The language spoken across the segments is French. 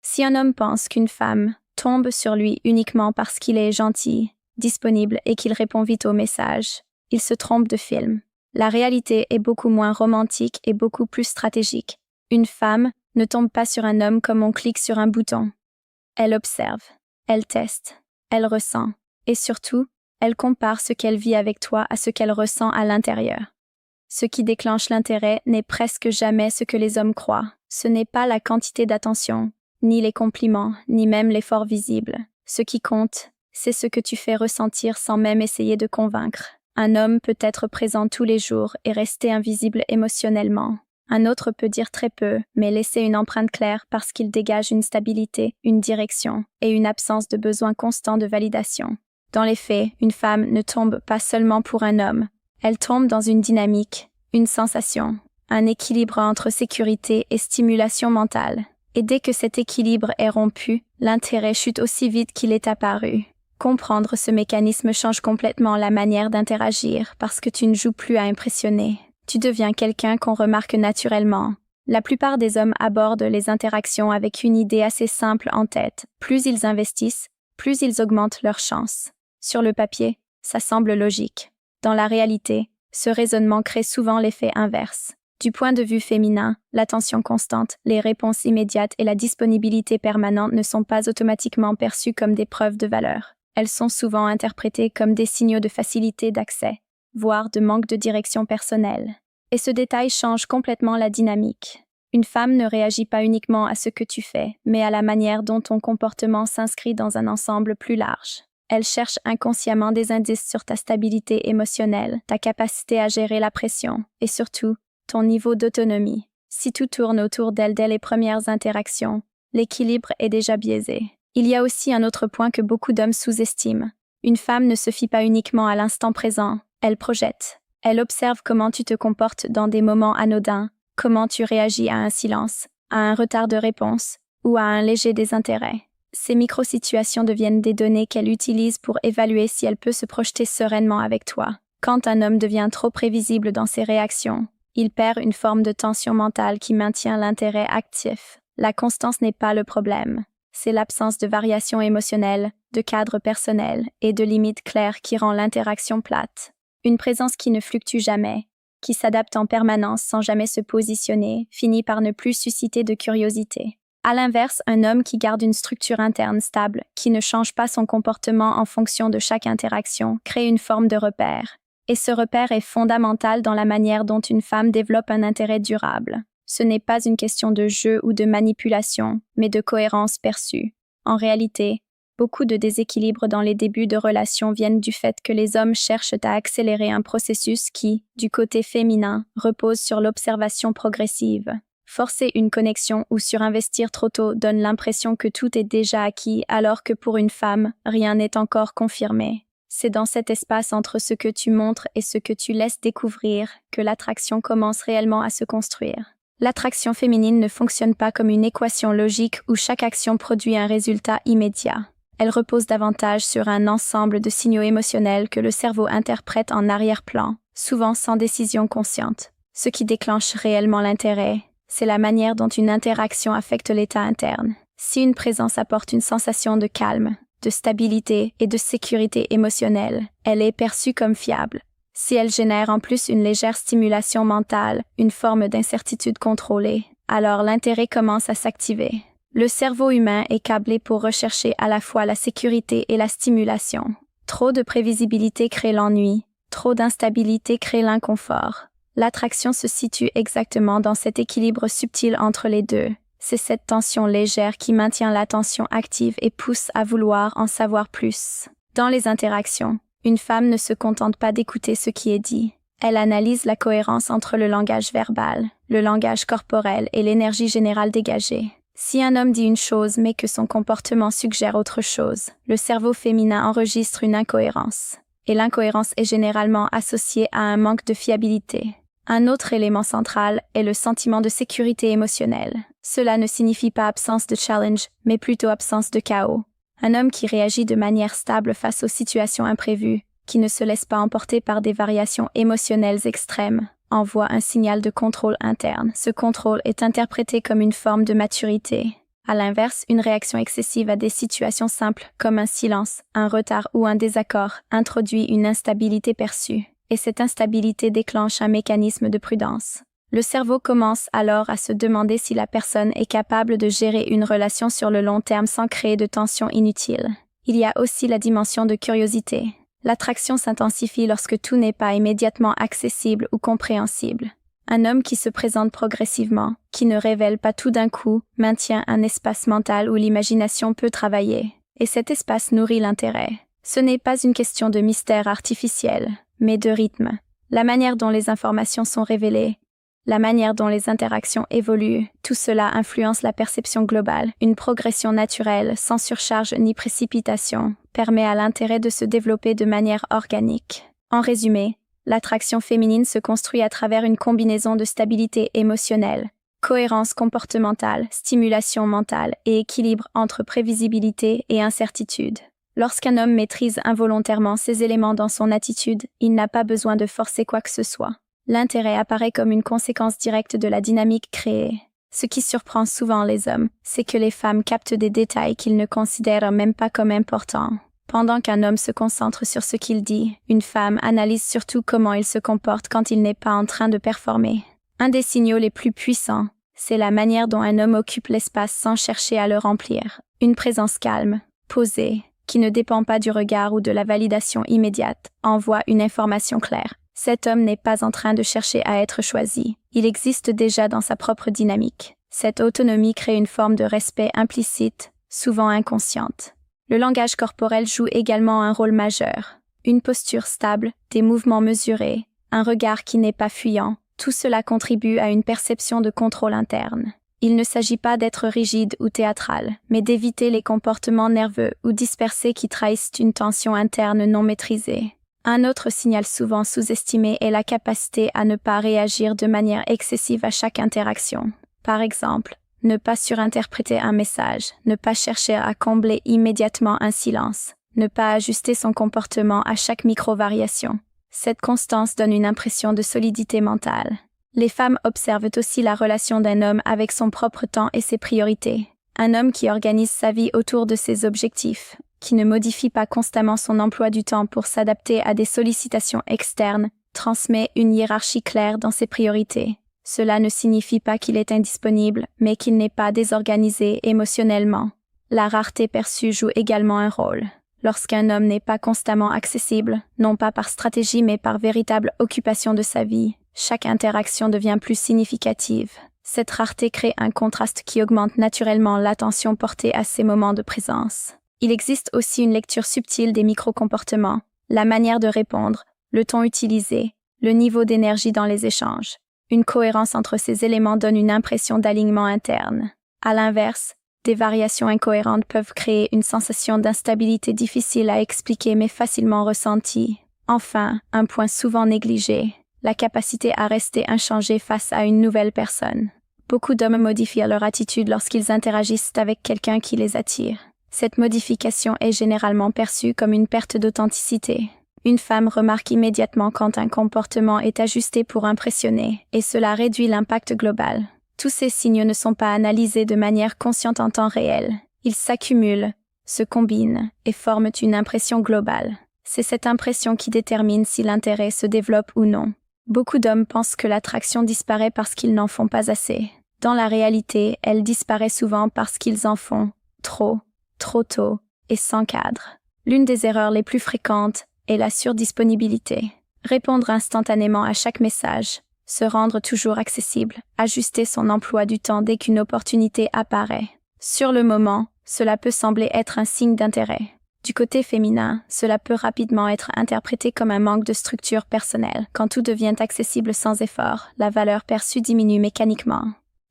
Si un homme pense qu'une femme tombe sur lui uniquement parce qu'il est gentil, disponible et qu'il répond vite aux messages, il se trompe de film. La réalité est beaucoup moins romantique et beaucoup plus stratégique. Une femme ne tombe pas sur un homme comme on clique sur un bouton. Elle observe, elle teste, elle ressent, et surtout, elle compare ce qu'elle vit avec toi à ce qu'elle ressent à l'intérieur. Ce qui déclenche l'intérêt n'est presque jamais ce que les hommes croient. Ce n'est pas la quantité d'attention, ni les compliments, ni même l'effort visible. Ce qui compte, c'est ce que tu fais ressentir sans même essayer de convaincre. Un homme peut être présent tous les jours et rester invisible émotionnellement. Un autre peut dire très peu, mais laisser une empreinte claire parce qu'il dégage une stabilité, une direction et une absence de besoin constant de validation. Dans les faits, une femme ne tombe pas seulement pour un homme. Elle tombe dans une dynamique, une sensation, un équilibre entre sécurité et stimulation mentale. Et dès que cet équilibre est rompu, l'intérêt chute aussi vite qu'il est apparu. Comprendre ce mécanisme change complètement la manière d'interagir parce que tu ne joues plus à impressionner. Tu deviens quelqu'un qu'on remarque naturellement. La plupart des hommes abordent les interactions avec une idée assez simple en tête. Plus ils investissent, plus ils augmentent leurs chances. Sur le papier, ça semble logique. Dans la réalité, ce raisonnement crée souvent l'effet inverse. Du point de vue féminin, l'attention constante, les réponses immédiates et la disponibilité permanente ne sont pas automatiquement perçues comme des preuves de valeur. Elles sont souvent interprétées comme des signaux de facilité d'accès, voire de manque de direction personnelle. Et ce détail change complètement la dynamique. Une femme ne réagit pas uniquement à ce que tu fais, mais à la manière dont ton comportement s'inscrit dans un ensemble plus large. Elle cherche inconsciemment des indices sur ta stabilité émotionnelle, ta capacité à gérer la pression, et surtout, ton niveau d'autonomie. Si tout tourne autour d'elle dès les premières interactions, l'équilibre est déjà biaisé. Il y a aussi un autre point que beaucoup d'hommes sous-estiment. Une femme ne se fie pas uniquement à l'instant présent, elle projette. Elle observe comment tu te comportes dans des moments anodins, comment tu réagis à un silence, à un retard de réponse ou à un léger désintérêt. Ces micro-situations deviennent des données qu'elle utilise pour évaluer si elle peut se projeter sereinement avec toi. Quand un homme devient trop prévisible dans ses réactions, il perd une forme de tension mentale qui maintient l'intérêt actif. La constance n'est pas le problème. C'est l'absence de variation émotionnelle, de cadre personnel et de limites claires qui rend l'interaction plate. Une présence qui ne fluctue jamais, qui s'adapte en permanence sans jamais se positionner, finit par ne plus susciter de curiosité. À l'inverse, un homme qui garde une structure interne stable, qui ne change pas son comportement en fonction de chaque interaction, crée une forme de repère. Et ce repère est fondamental dans la manière dont une femme développe un intérêt durable. Ce n'est pas une question de jeu ou de manipulation, mais de cohérence perçue. En réalité, beaucoup de déséquilibres dans les débuts de relations viennent du fait que les hommes cherchent à accélérer un processus qui, du côté féminin, repose sur l'observation progressive. Forcer une connexion ou surinvestir trop tôt donne l'impression que tout est déjà acquis, alors que pour une femme, rien n'est encore confirmé. C'est dans cet espace entre ce que tu montres et ce que tu laisses découvrir que l'attraction commence réellement à se construire. L'attraction féminine ne fonctionne pas comme une équation logique où chaque action produit un résultat immédiat. Elle repose davantage sur un ensemble de signaux émotionnels que le cerveau interprète en arrière-plan, souvent sans décision consciente. Ce qui déclenche réellement l'intérêt, c'est la manière dont une interaction affecte l'état interne. Si une présence apporte une sensation de calme, de stabilité et de sécurité émotionnelle, elle est perçue comme fiable. Si elle génère en plus une légère stimulation mentale, une forme d'incertitude contrôlée, alors l'intérêt commence à s'activer. Le cerveau humain est câblé pour rechercher à la fois la sécurité et la stimulation. Trop de prévisibilité crée l'ennui, trop d'instabilité crée l'inconfort. L'attraction se situe exactement dans cet équilibre subtil entre les deux. C'est cette tension légère qui maintient l'attention active et pousse à vouloir en savoir plus. Dans les interactions, une femme ne se contente pas d'écouter ce qui est dit. Elle analyse la cohérence entre le langage verbal, le langage corporel et l'énergie générale dégagée. Si un homme dit une chose mais que son comportement suggère autre chose, le cerveau féminin enregistre une incohérence. Et l'incohérence est généralement associée à un manque de fiabilité. Un autre élément central est le sentiment de sécurité émotionnelle. Cela ne signifie pas absence de challenge, mais plutôt absence de chaos. Un homme qui réagit de manière stable face aux situations imprévues, qui ne se laisse pas emporter par des variations émotionnelles extrêmes, envoie un signal de contrôle interne. Ce contrôle est interprété comme une forme de maturité. À l'inverse, une réaction excessive à des situations simples, comme un silence, un retard ou un désaccord, introduit une instabilité perçue, et cette instabilité déclenche un mécanisme de prudence. Le cerveau commence alors à se demander si la personne est capable de gérer une relation sur le long terme sans créer de tensions inutiles. Il y a aussi la dimension de curiosité. L'attraction s'intensifie lorsque tout n'est pas immédiatement accessible ou compréhensible. Un homme qui se présente progressivement, qui ne révèle pas tout d'un coup, maintient un espace mental où l'imagination peut travailler, et cet espace nourrit l'intérêt. Ce n'est pas une question de mystère artificiel, mais de rythme. La manière dont les informations sont révélées, la manière dont les interactions évoluent, tout cela influence la perception globale. Une progression naturelle, sans surcharge ni précipitation, permet à l'intérêt de se développer de manière organique. En résumé, l'attraction féminine se construit à travers une combinaison de stabilité émotionnelle, cohérence comportementale, stimulation mentale et équilibre entre prévisibilité et incertitude. Lorsqu'un homme maîtrise involontairement ces éléments dans son attitude, il n'a pas besoin de forcer quoi que ce soit. L'intérêt apparaît comme une conséquence directe de la dynamique créée. Ce qui surprend souvent les hommes, c'est que les femmes captent des détails qu'ils ne considèrent même pas comme importants. Pendant qu'un homme se concentre sur ce qu'il dit, une femme analyse surtout comment il se comporte quand il n'est pas en train de performer. Un des signaux les plus puissants, c'est la manière dont un homme occupe l'espace sans chercher à le remplir. Une présence calme, posée, qui ne dépend pas du regard ou de la validation immédiate, envoie une information claire. Cet homme n'est pas en train de chercher à être choisi. Il existe déjà dans sa propre dynamique. Cette autonomie crée une forme de respect implicite, souvent inconsciente. Le langage corporel joue également un rôle majeur. Une posture stable, des mouvements mesurés, un regard qui n'est pas fuyant, tout cela contribue à une perception de contrôle interne. Il ne s'agit pas d'être rigide ou théâtral, mais d'éviter les comportements nerveux ou dispersés qui trahissent une tension interne non maîtrisée. Un autre signal souvent sous-estimé est la capacité à ne pas réagir de manière excessive à chaque interaction. Par exemple, ne pas surinterpréter un message, ne pas chercher à combler immédiatement un silence, ne pas ajuster son comportement à chaque micro-variation. Cette constance donne une impression de solidité mentale. Les femmes observent aussi la relation d'un homme avec son propre temps et ses priorités. Un homme qui organise sa vie autour de ses objectifs, qui ne modifie pas constamment son emploi du temps pour s'adapter à des sollicitations externes, transmet une hiérarchie claire dans ses priorités. Cela ne signifie pas qu'il est indisponible, mais qu'il n'est pas désorganisé émotionnellement. La rareté perçue joue également un rôle. Lorsqu'un homme n'est pas constamment accessible, non pas par stratégie mais par véritable occupation de sa vie, chaque interaction devient plus significative. Cette rareté crée un contraste qui augmente naturellement l'attention portée à ces moments de présence. Il existe aussi une lecture subtile des micro-comportements, la manière de répondre, le ton utilisé, le niveau d'énergie dans les échanges. Une cohérence entre ces éléments donne une impression d'alignement interne. À l'inverse, des variations incohérentes peuvent créer une sensation d'instabilité difficile à expliquer mais facilement ressentie. Enfin, un point souvent négligé, la capacité à rester inchangé face à une nouvelle personne. Beaucoup d'hommes modifient leur attitude lorsqu'ils interagissent avec quelqu'un qui les attire. Cette modification est généralement perçue comme une perte d'authenticité. Une femme remarque immédiatement quand un comportement est ajusté pour impressionner, et cela réduit l'impact global. Tous ces signes ne sont pas analysés de manière consciente en temps réel. Ils s'accumulent, se combinent et forment une impression globale. C'est cette impression qui détermine si l'intérêt se développe ou non. Beaucoup d'hommes pensent que l'attraction disparaît parce qu'ils n'en font pas assez. Dans la réalité, elle disparaît souvent parce qu'ils en font trop tôt et sans cadre. L'une des erreurs les plus fréquentes est la surdisponibilité. Répondre instantanément à chaque message, se rendre toujours accessible, ajuster son emploi du temps dès qu'une opportunité apparaît. Sur le moment, cela peut sembler être un signe d'intérêt. Du côté féminin, cela peut rapidement être interprété comme un manque de structure personnelle. Quand tout devient accessible sans effort, la valeur perçue diminue mécaniquement.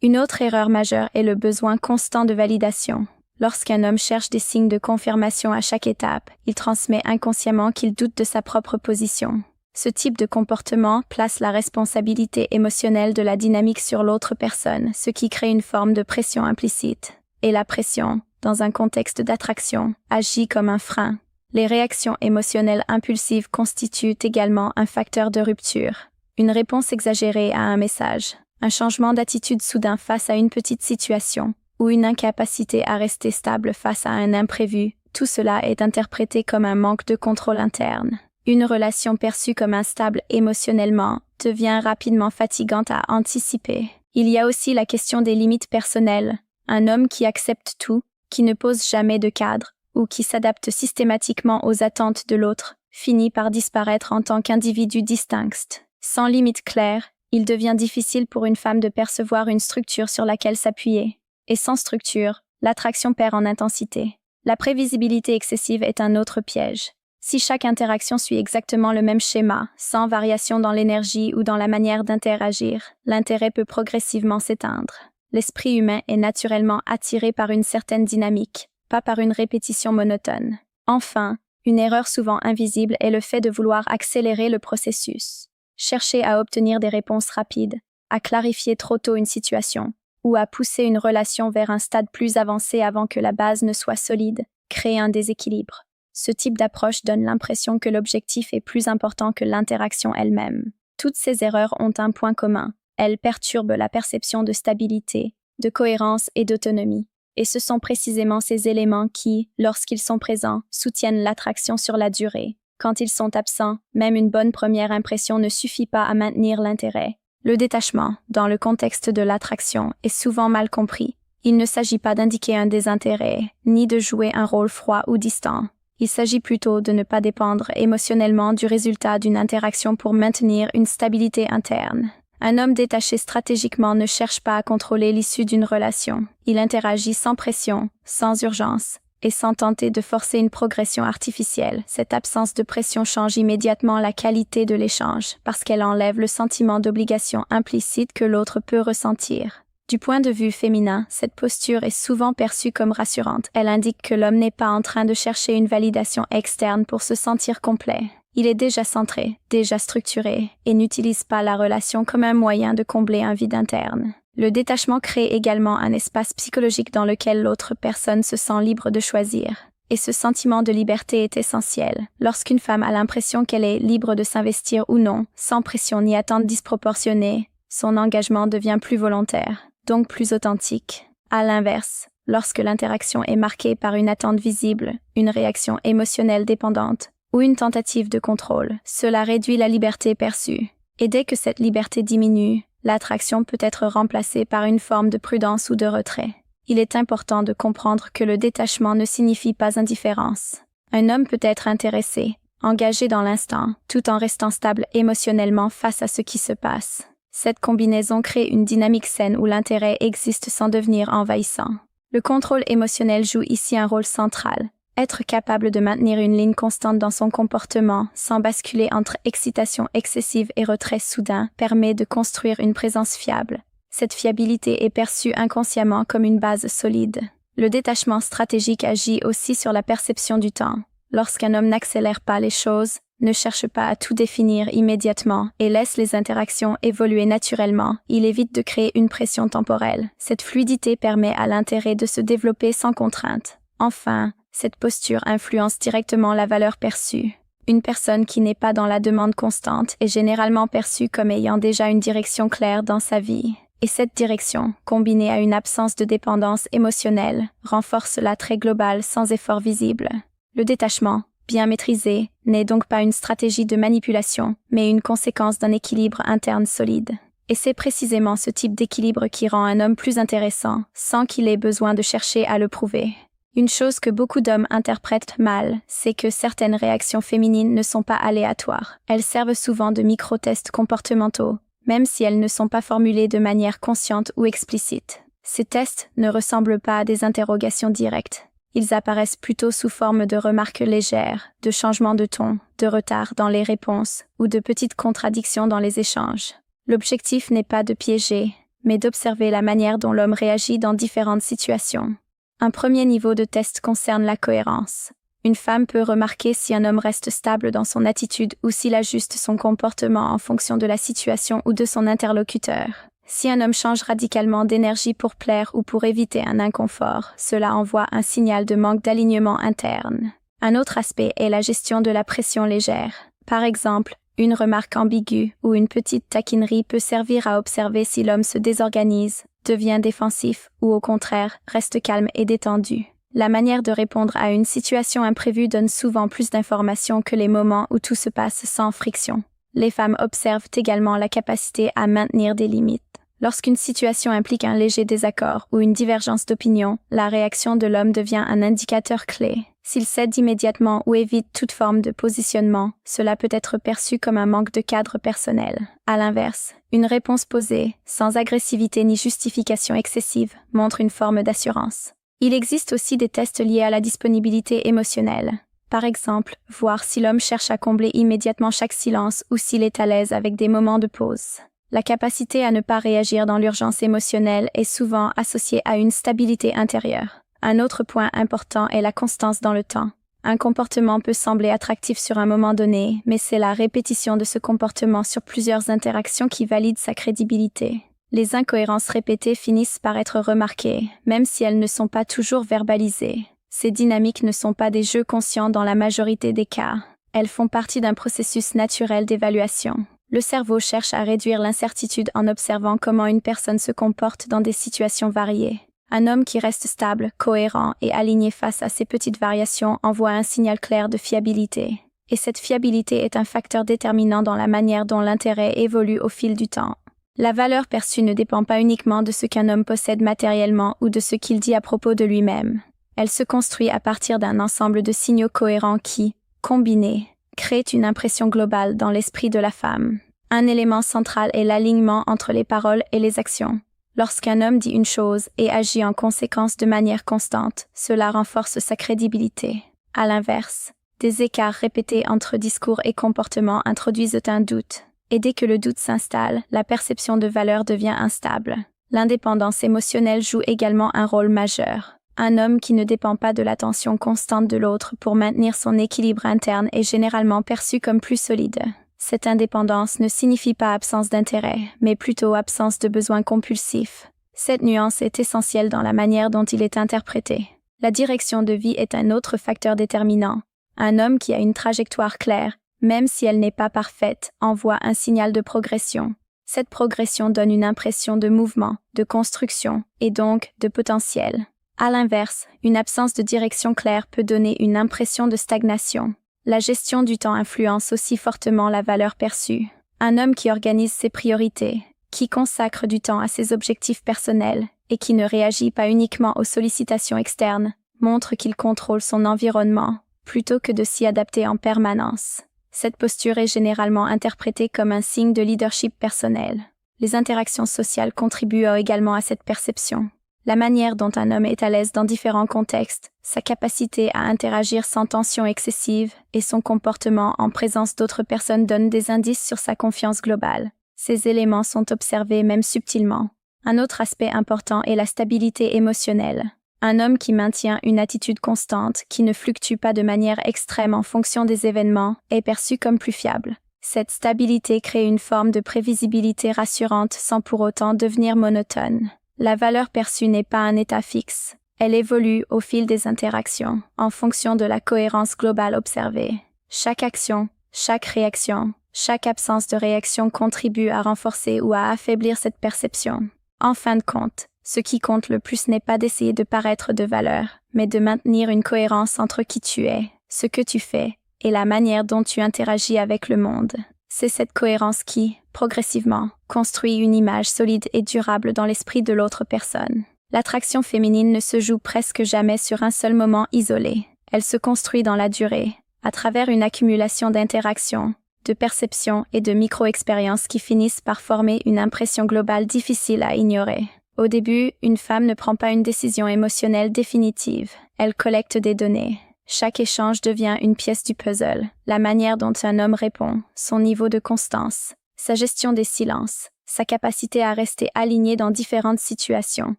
Une autre erreur majeure est le besoin constant de validation. Lorsqu'un homme cherche des signes de confirmation à chaque étape, il transmet inconsciemment qu'il doute de sa propre position. Ce type de comportement place la responsabilité émotionnelle de la dynamique sur l'autre personne, ce qui crée une forme de pression implicite. Et la pression, dans un contexte d'attraction, agit comme un frein. Les réactions émotionnelles impulsives constituent également un facteur de rupture. Une réponse exagérée à un message, un changement d'attitude soudain face à une petite situation, ou une incapacité à rester stable face à un imprévu, tout cela est interprété comme un manque de contrôle interne. Une relation perçue comme instable émotionnellement devient rapidement fatigante à anticiper. Il y a aussi la question des limites personnelles. Un homme qui accepte tout, qui ne pose jamais de cadre, ou qui s'adapte systématiquement aux attentes de l'autre, finit par disparaître en tant qu'individu distinct. Sans limite claire, il devient difficile pour une femme de percevoir une structure sur laquelle s'appuyer. Et sans structure, l'attraction perd en intensité. La prévisibilité excessive est un autre piège. Si chaque interaction suit exactement le même schéma, sans variation dans l'énergie ou dans la manière d'interagir, l'intérêt peut progressivement s'éteindre. L'esprit humain est naturellement attiré par une certaine dynamique, pas par une répétition monotone. Enfin, une erreur souvent invisible est le fait de vouloir accélérer le processus. Chercher à obtenir des réponses rapides, à clarifier trop tôt une situation, ou à pousser une relation vers un stade plus avancé avant que la base ne soit solide, crée un déséquilibre. Ce type d'approche donne l'impression que l'objectif est plus important que l'interaction elle-même. Toutes ces erreurs ont un point commun. Elles perturbent la perception de stabilité, de cohérence et d'autonomie. Et ce sont précisément ces éléments qui, lorsqu'ils sont présents, soutiennent l'attraction sur la durée. Quand ils sont absents, même une bonne première impression ne suffit pas à maintenir l'intérêt. Le détachement, dans le contexte de l'attraction, est souvent mal compris. Il ne s'agit pas d'indiquer un désintérêt, ni de jouer un rôle froid ou distant. Il s'agit plutôt de ne pas dépendre émotionnellement du résultat d'une interaction pour maintenir une stabilité interne. Un homme détaché stratégiquement ne cherche pas à contrôler l'issue d'une relation. Il interagit sans pression, sans urgence, et sans tenter de forcer une progression artificielle. Cette absence de pression change immédiatement la qualité de l'échange, parce qu'elle enlève le sentiment d'obligation implicite que l'autre peut ressentir. Du point de vue féminin, cette posture est souvent perçue comme rassurante. Elle indique que l'homme n'est pas en train de chercher une validation externe pour se sentir complet. Il est déjà centré, déjà structuré, et n'utilise pas la relation comme un moyen de combler un vide interne. Le détachement crée également un espace psychologique dans lequel l'autre personne se sent libre de choisir. Et ce sentiment de liberté est essentiel. Lorsqu'une femme a l'impression qu'elle est libre de s'investir ou non, sans pression ni attente disproportionnée, son engagement devient plus volontaire, donc plus authentique. À l'inverse, lorsque l'interaction est marquée par une attente visible, une réaction émotionnelle dépendante, ou une tentative de contrôle, cela réduit la liberté perçue. Et dès que cette liberté diminue, l'attraction peut être remplacée par une forme de prudence ou de retrait. Il est important de comprendre que le détachement ne signifie pas indifférence. Un homme peut être intéressé, engagé dans l'instant, tout en restant stable émotionnellement face à ce qui se passe. Cette combinaison crée une dynamique saine où l'intérêt existe sans devenir envahissant. Le contrôle émotionnel joue ici un rôle central. Être capable de maintenir une ligne constante dans son comportement, sans basculer entre excitation excessive et retrait soudain, permet de construire une présence fiable. Cette fiabilité est perçue inconsciemment comme une base solide. Le détachement stratégique agit aussi sur la perception du temps. Lorsqu'un homme n'accélère pas les choses, ne cherche pas à tout définir immédiatement et laisse les interactions évoluer naturellement, il évite de créer une pression temporelle. Cette fluidité permet à l'intérêt de se développer sans contrainte. Enfin, cette posture influence directement la valeur perçue. Une personne qui n'est pas dans la demande constante est généralement perçue comme ayant déjà une direction claire dans sa vie. Et cette direction, combinée à une absence de dépendance émotionnelle, renforce l'attrait global sans effort visible. Le détachement, bien maîtrisé, n'est donc pas une stratégie de manipulation, mais une conséquence d'un équilibre interne solide. Et c'est précisément ce type d'équilibre qui rend un homme plus intéressant, sans qu'il ait besoin de chercher à le prouver. Une chose que beaucoup d'hommes interprètent mal, c'est que certaines réactions féminines ne sont pas aléatoires. Elles servent souvent de micro-tests comportementaux, même si elles ne sont pas formulées de manière consciente ou explicite. Ces tests ne ressemblent pas à des interrogations directes. Ils apparaissent plutôt sous forme de remarques légères, de changements de ton, de retard dans les réponses ou de petites contradictions dans les échanges. L'objectif n'est pas de piéger, mais d'observer la manière dont l'homme réagit dans différentes situations. Un premier niveau de test concerne la cohérence. Une femme peut remarquer si un homme reste stable dans son attitude ou s'il ajuste son comportement en fonction de la situation ou de son interlocuteur. Si un homme change radicalement d'énergie pour plaire ou pour éviter un inconfort, cela envoie un signal de manque d'alignement interne. Un autre aspect est la gestion de la pression légère. Par exemple, une remarque ambiguë ou une petite taquinerie peut servir à observer si l'homme se désorganise, devient défensif ou au contraire, reste calme et détendu. La manière de répondre à une situation imprévue donne souvent plus d'informations que les moments où tout se passe sans friction. Les femmes observent également la capacité à maintenir des limites. Lorsqu'une situation implique un léger désaccord ou une divergence d'opinion, la réaction de l'homme devient un indicateur clé. S'il cède immédiatement ou évite toute forme de positionnement, cela peut être perçu comme un manque de cadre personnel. À l'inverse, une réponse posée, sans agressivité ni justification excessive, montre une forme d'assurance. Il existe aussi des tests liés à la disponibilité émotionnelle. Par exemple, voir si l'homme cherche à combler immédiatement chaque silence ou s'il est à l'aise avec des moments de pause. La capacité à ne pas réagir dans l'urgence émotionnelle est souvent associée à une stabilité intérieure. Un autre point important est la constance dans le temps. Un comportement peut sembler attractif sur un moment donné, mais c'est la répétition de ce comportement sur plusieurs interactions qui valide sa crédibilité. Les incohérences répétées finissent par être remarquées, même si elles ne sont pas toujours verbalisées. Ces dynamiques ne sont pas des jeux conscients dans la majorité des cas. Elles font partie d'un processus naturel d'évaluation. Le cerveau cherche à réduire l'incertitude en observant comment une personne se comporte dans des situations variées. Un homme qui reste stable, cohérent et aligné face à ces petites variations envoie un signal clair de fiabilité. Et cette fiabilité est un facteur déterminant dans la manière dont l'intérêt évolue au fil du temps. La valeur perçue ne dépend pas uniquement de ce qu'un homme possède matériellement ou de ce qu'il dit à propos de lui-même. Elle se construit à partir d'un ensemble de signaux cohérents qui, combinés, créent une impression globale dans l'esprit de la femme. Un élément central est l'alignement entre les paroles et les actions. Lorsqu'un homme dit une chose et agit en conséquence de manière constante, cela renforce sa crédibilité. À l'inverse, des écarts répétés entre discours et comportements introduisent un doute. Et dès que le doute s'installe, la perception de valeur devient instable. L'indépendance émotionnelle joue également un rôle majeur. Un homme qui ne dépend pas de l'attention constante de l'autre pour maintenir son équilibre interne est généralement perçu comme plus solide. Cette indépendance ne signifie pas absence d'intérêt, mais plutôt absence de besoin compulsif. Cette nuance est essentielle dans la manière dont il est interprété. La direction de vie est un autre facteur déterminant. Un homme qui a une trajectoire claire, même si elle n'est pas parfaite, envoie un signal de progression. Cette progression donne une impression de mouvement, de construction, et donc de potentiel. À l'inverse, une absence de direction claire peut donner une impression de stagnation. La gestion du temps influence aussi fortement la valeur perçue. Un homme qui organise ses priorités, qui consacre du temps à ses objectifs personnels et qui ne réagit pas uniquement aux sollicitations externes, montre qu'il contrôle son environnement, plutôt que de s'y adapter en permanence. Cette posture est généralement interprétée comme un signe de leadership personnel. Les interactions sociales contribuent également à cette perception. La manière dont un homme est à l'aise dans différents contextes, sa capacité à interagir sans tension excessive et son comportement en présence d'autres personnes donnent des indices sur sa confiance globale. Ces éléments sont observés même subtilement. Un autre aspect important est la stabilité émotionnelle. Un homme qui maintient une attitude constante, qui ne fluctue pas de manière extrême en fonction des événements, est perçu comme plus fiable. Cette stabilité crée une forme de prévisibilité rassurante sans pour autant devenir monotone. La valeur perçue n'est pas un état fixe. Elle évolue au fil des interactions, en fonction de la cohérence globale observée. Chaque action, chaque réaction, chaque absence de réaction contribue à renforcer ou à affaiblir cette perception. En fin de compte, ce qui compte le plus n'est pas d'essayer de paraître de valeur, mais de maintenir une cohérence entre qui tu es, ce que tu fais, et la manière dont tu interagis avec le monde. C'est cette cohérence qui, progressivement, construit une image solide et durable dans l'esprit de l'autre personne. L'attraction féminine ne se joue presque jamais sur un seul moment isolé. Elle se construit dans la durée, à travers une accumulation d'interactions, de perceptions et de micro-expériences qui finissent par former une impression globale difficile à ignorer. Au début, une femme ne prend pas une décision émotionnelle définitive. Elle collecte des données. Chaque échange devient une pièce du puzzle. La manière dont un homme répond, son niveau de constance, sa gestion des silences, sa capacité à rester aligné dans différentes situations.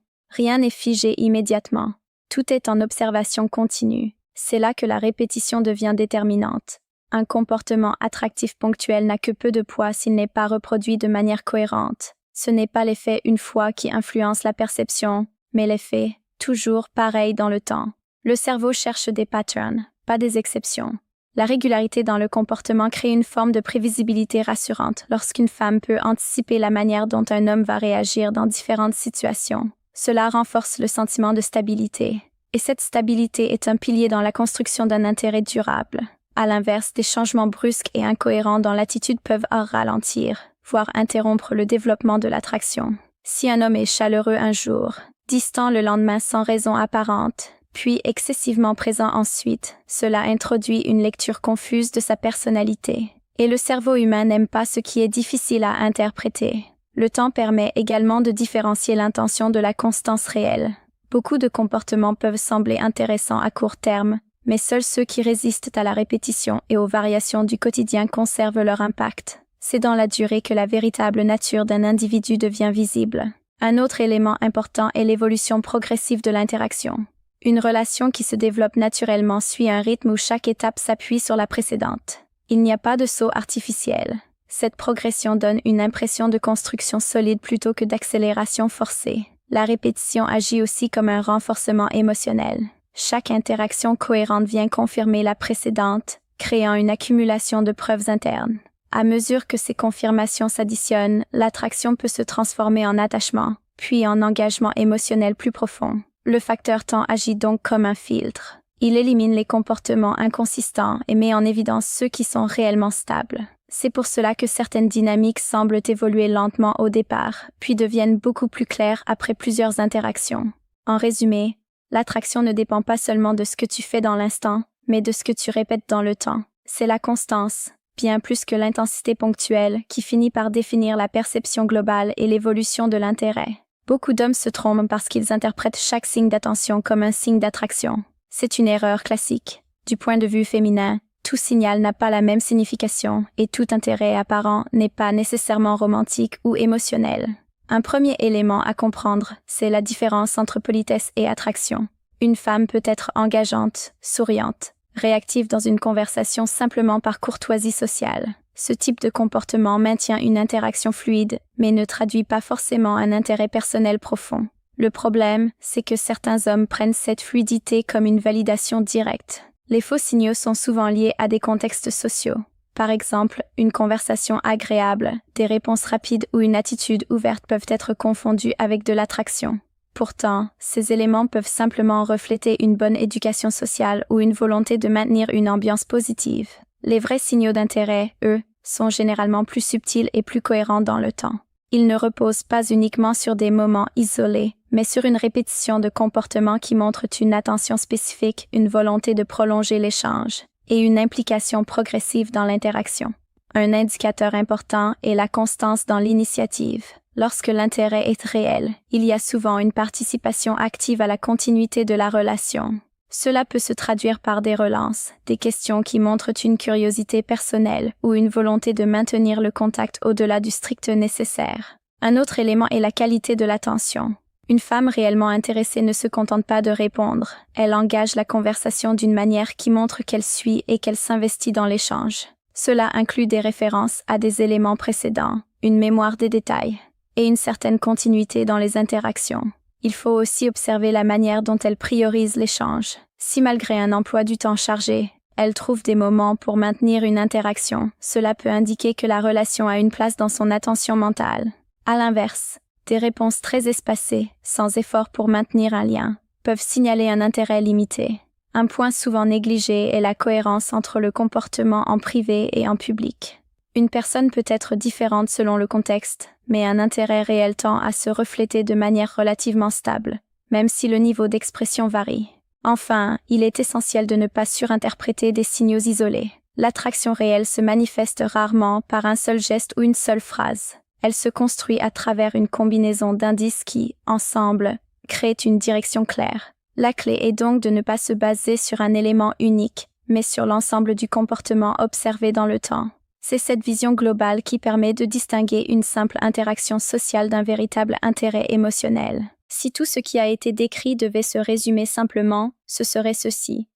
Rien n'est figé immédiatement. Tout est en observation continue. C'est là que la répétition devient déterminante. Un comportement attractif ponctuel n'a que peu de poids s'il n'est pas reproduit de manière cohérente. Ce n'est pas l'effet une fois qui influence la perception, mais l'effet, toujours pareil dans le temps. Le cerveau cherche des patterns, pas des exceptions. La régularité dans le comportement crée une forme de prévisibilité rassurante lorsqu'une femme peut anticiper la manière dont un homme va réagir dans différentes situations. Cela renforce le sentiment de stabilité. Et cette stabilité est un pilier dans la construction d'un intérêt durable. À l'inverse, des changements brusques et incohérents dans l'attitude peuvent ralentir, voire interrompre le développement de l'attraction. Si un homme est chaleureux un jour, distant le lendemain sans raison apparente, puis excessivement présent ensuite, cela introduit une lecture confuse de sa personnalité. Et le cerveau humain n'aime pas ce qui est difficile à interpréter. Le temps permet également de différencier l'intention de la constance réelle. Beaucoup de comportements peuvent sembler intéressants à court terme, mais seuls ceux qui résistent à la répétition et aux variations du quotidien conservent leur impact. C'est dans la durée que la véritable nature d'un individu devient visible. Un autre élément important est l'évolution progressive de l'interaction. Une relation qui se développe naturellement suit un rythme où chaque étape s'appuie sur la précédente. Il n'y a pas de saut artificiel. Cette progression donne une impression de construction solide plutôt que d'accélération forcée. La répétition agit aussi comme un renforcement émotionnel. Chaque interaction cohérente vient confirmer la précédente, créant une accumulation de preuves internes. À mesure que ces confirmations s'additionnent, l'attraction peut se transformer en attachement, puis en engagement émotionnel plus profond. Le facteur temps agit donc comme un filtre. Il élimine les comportements inconsistants et met en évidence ceux qui sont réellement stables. C'est pour cela que certaines dynamiques semblent évoluer lentement au départ, puis deviennent beaucoup plus claires après plusieurs interactions. En résumé, l'attraction ne dépend pas seulement de ce que tu fais dans l'instant, mais de ce que tu répètes dans le temps. C'est la constance, bien plus que l'intensité ponctuelle, qui finit par définir la perception globale et l'évolution de l'intérêt. Beaucoup d'hommes se trompent parce qu'ils interprètent chaque signe d'attention comme un signe d'attraction. C'est une erreur classique. Du point de vue féminin, tout signal n'a pas la même signification et tout intérêt apparent n'est pas nécessairement romantique ou émotionnel. Un premier élément à comprendre, c'est la différence entre politesse et attraction. Une femme peut être engageante, souriante, réactive dans une conversation simplement par courtoisie sociale. Ce type de comportement maintient une interaction fluide, mais ne traduit pas forcément un intérêt personnel profond. Le problème, c'est que certains hommes prennent cette fluidité comme une validation directe. Les faux signaux sont souvent liés à des contextes sociaux. Par exemple, une conversation agréable, des réponses rapides ou une attitude ouverte peuvent être confondus avec de l'attraction. Pourtant, ces éléments peuvent simplement refléter une bonne éducation sociale ou une volonté de maintenir une ambiance positive. Les vrais signaux d'intérêt, eux, sont généralement plus subtils et plus cohérents dans le temps. Ils ne reposent pas uniquement sur des moments isolés, mais sur une répétition de comportements qui montrent une attention spécifique, une volonté de prolonger l'échange, et une implication progressive dans l'interaction. Un indicateur important est la constance dans l'initiative. Lorsque l'intérêt est réel, il y a souvent une participation active à la continuité de la relation. Cela peut se traduire par des relances, des questions qui montrent une curiosité personnelle ou une volonté de maintenir le contact au-delà du strict nécessaire. Un autre élément est la qualité de l'attention. Une femme réellement intéressée ne se contente pas de répondre. Elle engage la conversation d'une manière qui montre qu'elle suit et qu'elle s'investit dans l'échange. Cela inclut des références à des éléments précédents, une mémoire des détails, et une certaine continuité dans les interactions. Il faut aussi observer la manière dont elle priorise l'échange. Si malgré un emploi du temps chargé, elle trouve des moments pour maintenir une interaction, cela peut indiquer que la relation a une place dans son attention mentale. À l'inverse, des réponses très espacées, sans effort pour maintenir un lien, peuvent signaler un intérêt limité. Un point souvent négligé est la cohérence entre le comportement en privé et en public. Une personne peut être différente selon le contexte, mais un intérêt réel tend à se refléter de manière relativement stable, même si le niveau d'expression varie. Enfin, il est essentiel de ne pas surinterpréter des signaux isolés. L'attraction réelle se manifeste rarement par un seul geste ou une seule phrase. Elle se construit à travers une combinaison d'indices qui, ensemble, créent une direction claire. La clé est donc de ne pas se baser sur un élément unique, mais sur l'ensemble du comportement observé dans le temps. C'est cette vision globale qui permet de distinguer une simple interaction sociale d'un véritable intérêt émotionnel. Si tout ce qui a été décrit devait se résumer simplement, ce serait ceci.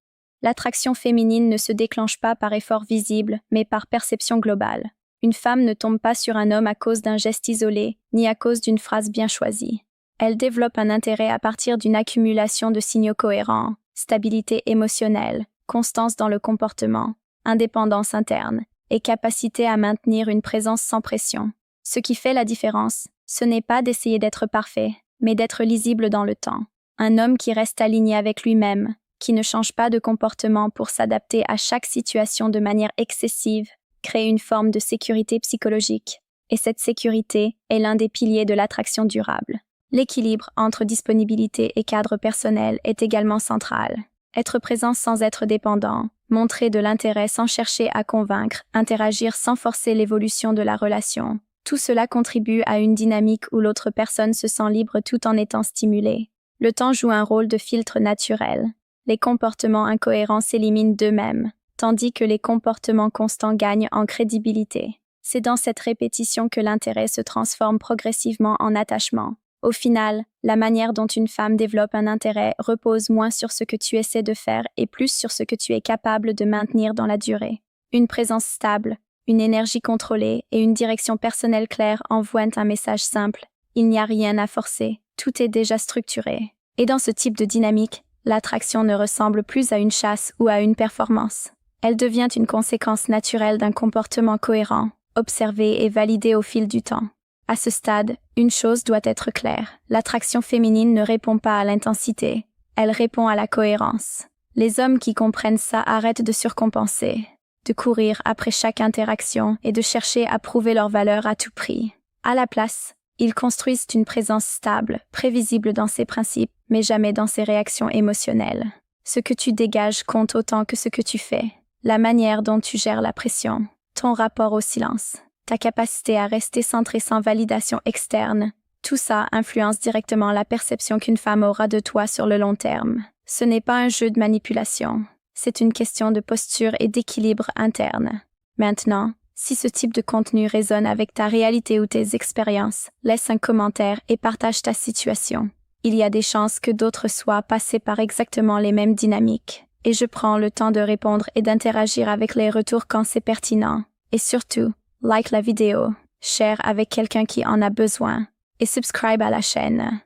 L'attraction féminine ne se déclenche pas par effort visible, mais par perception globale. Une femme ne tombe pas sur un homme à cause d'un geste isolé, ni à cause d'une phrase bien choisie. Elle développe un intérêt à partir d'une accumulation de signaux cohérents, stabilité émotionnelle, constance dans le comportement, indépendance interne et capacité à maintenir une présence sans pression. Ce qui fait la différence, ce n'est pas d'essayer d'être parfait, mais d'être lisible dans le temps. Un homme qui reste aligné avec lui-même, qui ne change pas de comportement pour s'adapter à chaque situation de manière excessive, crée une forme de sécurité psychologique. Et cette sécurité est l'un des piliers de l'attraction durable. L'équilibre entre disponibilité et cadre personnel est également central. Être présent sans être dépendant, montrer de l'intérêt sans chercher à convaincre, interagir sans forcer l'évolution de la relation. Tout cela contribue à une dynamique où l'autre personne se sent libre tout en étant stimulée. Le temps joue un rôle de filtre naturel. Les comportements incohérents s'éliminent d'eux-mêmes, tandis que les comportements constants gagnent en crédibilité. C'est dans cette répétition que l'intérêt se transforme progressivement en attachement. Au final, la manière dont une femme développe un intérêt repose moins sur ce que tu essaies de faire et plus sur ce que tu es capable de maintenir dans la durée. Une présence stable, une énergie contrôlée et une direction personnelle claire envoient un message simple. Il n'y a rien à forcer, tout est déjà structuré. Et dans ce type de dynamique, l'attraction ne ressemble plus à une chasse ou à une performance. Elle devient une conséquence naturelle d'un comportement cohérent, observé et validé au fil du temps. À ce stade, une chose doit être claire. L'attraction féminine ne répond pas à l'intensité, elle répond à la cohérence. Les hommes qui comprennent ça arrêtent de surcompenser, de courir après chaque interaction et de chercher à prouver leur valeur à tout prix. À la place, ils construisent une présence stable, prévisible dans ses principes, mais jamais dans ses réactions émotionnelles. Ce que tu dégages compte autant que ce que tu fais. La manière dont tu gères la pression, ton rapport au silence, ta capacité à rester centré sans validation externe, tout ça influence directement la perception qu'une femme aura de toi sur le long terme. Ce n'est pas un jeu de manipulation, c'est une question de posture et d'équilibre interne. Maintenant, si ce type de contenu résonne avec ta réalité ou tes expériences, laisse un commentaire et partage ta situation. Il y a des chances que d'autres soient passés par exactement les mêmes dynamiques. Et je prends le temps de répondre et d'interagir avec les retours quand c'est pertinent. Et surtout, like la vidéo, share avec quelqu'un qui en a besoin, et subscribe à la chaîne.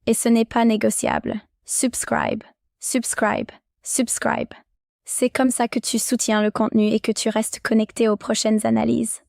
Et ce n'est pas négociable. Subscribe, subscribe, subscribe. C'est comme ça que tu soutiens le contenu et que tu restes connecté aux prochaines analyses.